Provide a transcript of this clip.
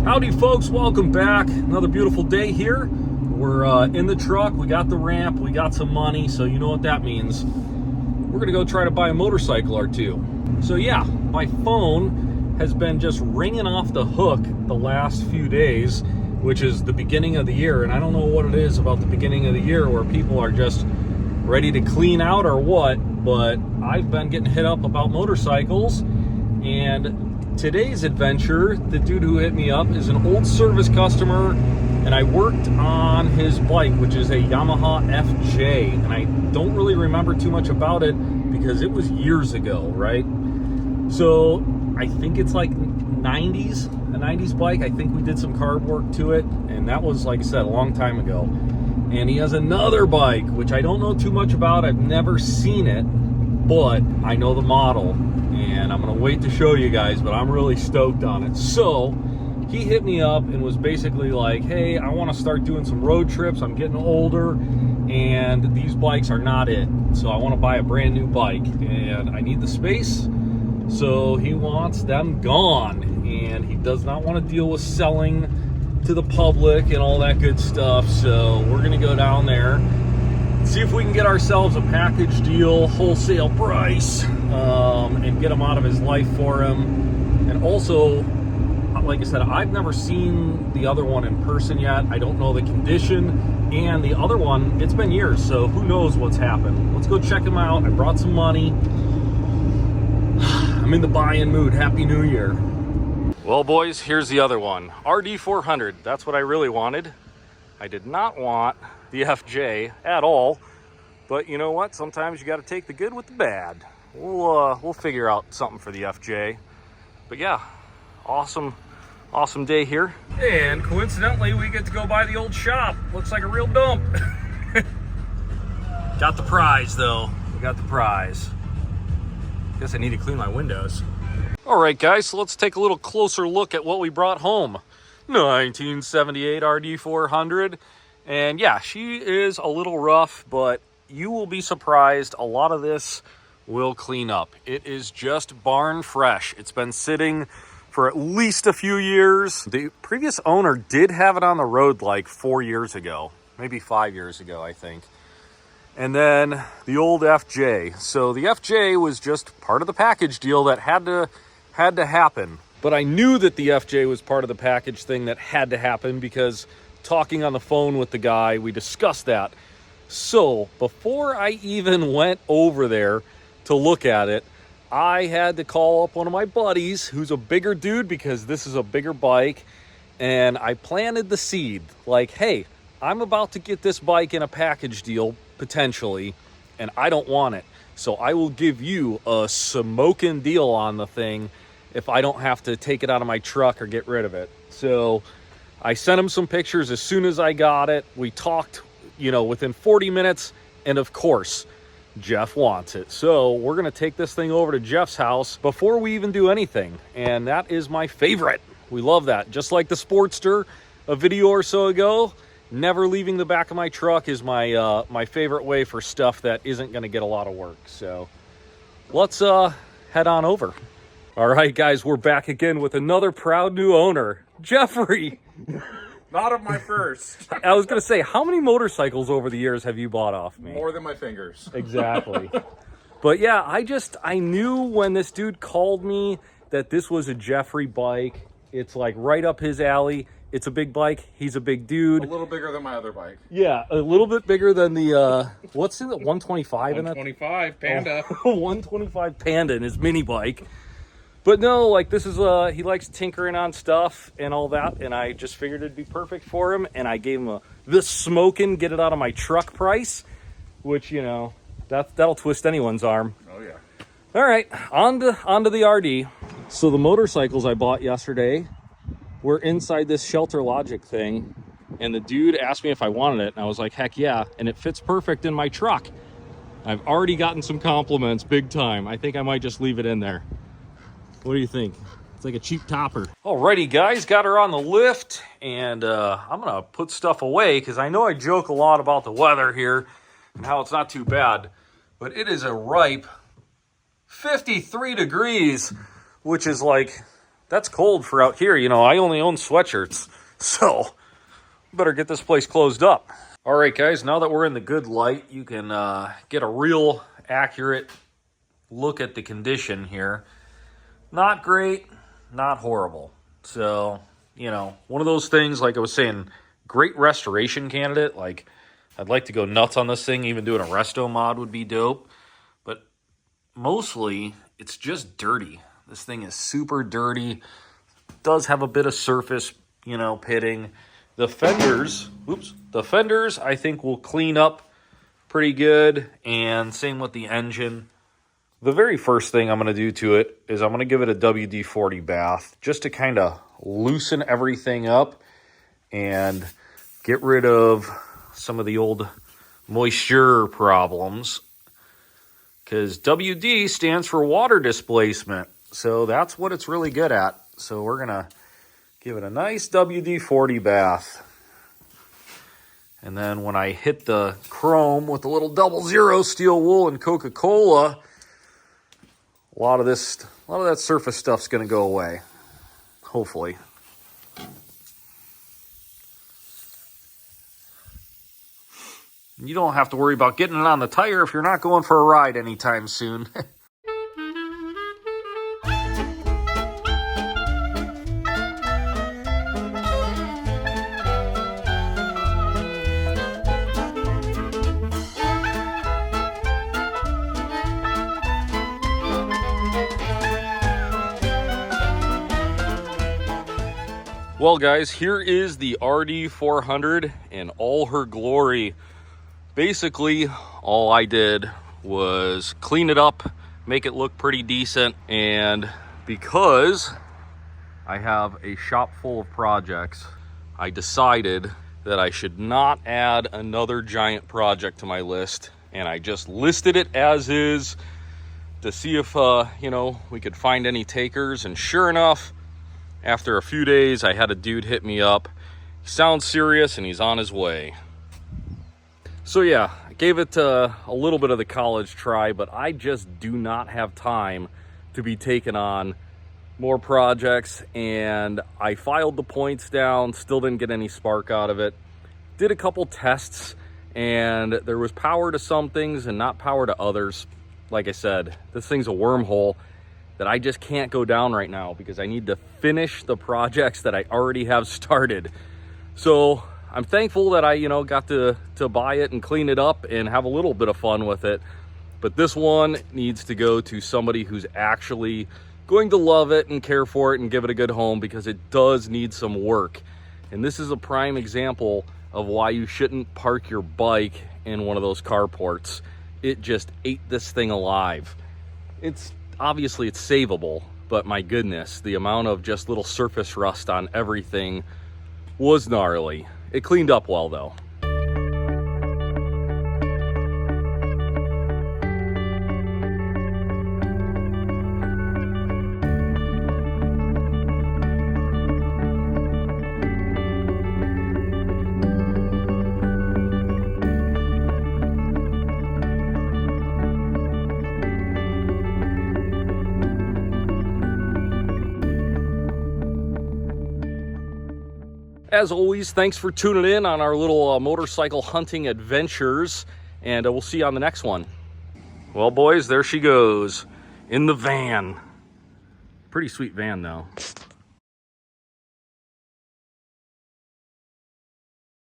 Howdy folks, welcome back. Another beautiful day here. We're in the truck, we got the ramp, we got some money, so you know what that means. We're gonna go try to buy a motorcycle or two. So yeah, my phone has been just ringing off the hook the last few days, which is the beginning of the year, and I don't know what it is about the beginning of the year where people are just ready to clean out or what, but I've been getting hit up about motorcycles. And today's adventure, the dude who hit me up is an old service customer, and I worked on his bike, which is a Yamaha FJ, and I don't really remember too much about it because it was years ago, right? So I think it's like a 90s bike. I think we did some carb work to it, and that was, like I said, a long time ago. And he has another bike, which I don't know too much about. I've never seen it, but I know the model, and I'm gonna wait to show you guys, but I'm really stoked on it. So he hit me up and was basically like, hey, I want to start doing some road trips. I'm getting older and these bikes are not it, so I want to buy a brand new bike and I need the space. So he wants them gone, and he does not want to deal with selling to the public and all that good stuff. So we're gonna go down there, see if we can get ourselves a package deal, wholesale price, and get him out of his life for him. And also, like I said, I've never seen the other one in person yet. I don't know the condition, and the other one, it's been years, so who knows what's happened. Let's go check him out. I brought some money. I'm in the buy-in mood. Happy New Year. Well, boys, here's the other one. RD400, that's what I really wanted. I did not want the FJ at all, but you know what? Sometimes you got to take the good with the bad. We'll figure out something for the FJ. But yeah, awesome day here. And coincidentally, we get to go by the old shop. Looks like a real dump. Got the prize though. We got the prize. Guess I need to clean my windows. All right, guys, so let's take a little closer look at what we brought home. 1978 RD400. And yeah, she is a little rough, but you will be surprised. A lot of this will clean up. It is just barn fresh. It's been sitting for at least a few years. The previous owner did have it on the road like 4 years ago, maybe 5 years ago, I think. And then the old FJ. So the FJ was just part of the package deal that had to happen. But I knew that the FJ was part of the package thing that had to happen because talking on the phone with the guy, we discussed that. So before I even went over there to look at it, I had to call up one of my buddies who's a bigger dude because this is a bigger bike, and I planted the seed like, hey, I'm about to get this bike in a package deal potentially, and I don't want it, so I will give you a smoking deal on the thing if I don't have to take it out of my truck or get rid of it. So I sent him some pictures as soon as I got it. We talked, within 40 minutes, and of course Jeff wants it. So we're gonna take this thing over to Jeff's house before we even do anything, and that is my favorite. We love that. Just like the Sportster a video or so ago, never leaving the back of my truck is my my favorite way for stuff that isn't gonna get a lot of work. So let's head on over. All right, guys, we're back again with another proud new owner, Jeffrey. Not of my first. I was gonna say, how many motorcycles over the years have you bought off me? More than my fingers. Exactly. But yeah, I knew when this dude called me that this was a Jeffrey bike. It's like right up his alley. It's a big bike. He's a big dude. A little bigger than my other bike. Yeah, a little bit bigger than the, what's it, 125 in that? 125 Panda. Oh, 125 Panda in his mini bike. But no, like this is, he likes tinkering on stuff and all that, and I just figured it'd be perfect for him, and I gave him this smoking, get it out of my truck price, which, that'll twist anyone's arm. Oh, yeah. All right, on to the RD. So the motorcycles I bought yesterday were inside this Shelter Logic thing, and the dude asked me if I wanted it, and I was like, heck yeah, and it fits perfect in my truck. I've already gotten some compliments, big time. I think I might just leave it in there. What do you think? It's like a cheap topper. Alrighty, guys, got her on the lift, and I'm gonna put stuff away because I know I joke a lot about the weather here and how it's not too bad, but it is a ripe 53 degrees, which is like That's cold for out here. You know, I only own sweatshirts, so better get this place closed up. All right, guys, now that we're in the good light, you can get a real accurate look at the condition here. Not great, not horrible. So, you know, one of those things, like I was saying, great restoration candidate. Like, I'd like to go nuts on this thing. Even doing a resto mod would be dope. But mostly, it's just dirty. This thing is super dirty. Does have a bit of surface, you know, pitting. The fenders, I think will clean up pretty good. And same with the engine. The very first thing I'm going to do to it is I'm going to give it a WD-40 bath just to kind of loosen everything up and get rid of some of the old moisture problems. Because WD stands for water displacement. So that's what it's really good at. So we're going to give it a nice WD-40 bath. And then when I hit the chrome with a little 00 steel wool and Coca-Cola, a lot of that surface stuff's going to go away. Hopefully. You don't have to worry about getting it on the tire if you're not going for a ride anytime soon. Well, guys, here is the RD400 in all her glory. Basically, all I did was clean it up, make it look pretty decent, and because I have a shop full of projects, I decided that I should not add another giant project to my list, and I just listed it as is to see if, you know, we could find any takers, and sure enough, after a few days, I had a dude hit me up. He sounds serious, and he's on his way. So yeah, I gave it a little bit of the college try, but I just do not have time to be taking on more projects, and I filed the points down, still didn't get any spark out of it. Did a couple tests, and there was power to some things and not power to others. Like I said, this thing's a wormhole that I just can't go down right now because I need to finish the projects that I already have started. So I'm thankful that I, you know, got to buy it and clean it up and have a little bit of fun with it. But this one needs to go to somebody who's actually going to love it and care for it and give it a good home, because it does need some work. And this is a prime example of why you shouldn't park your bike in one of those carports. It just ate this thing alive. Obviously it's savable, but my goodness, the amount of just little surface rust on everything was gnarly. It cleaned up well though. As always, thanks for tuning in on our little motorcycle hunting adventures, and we'll see you on the next one. Well, boys, there she goes in the van. Pretty sweet van, though.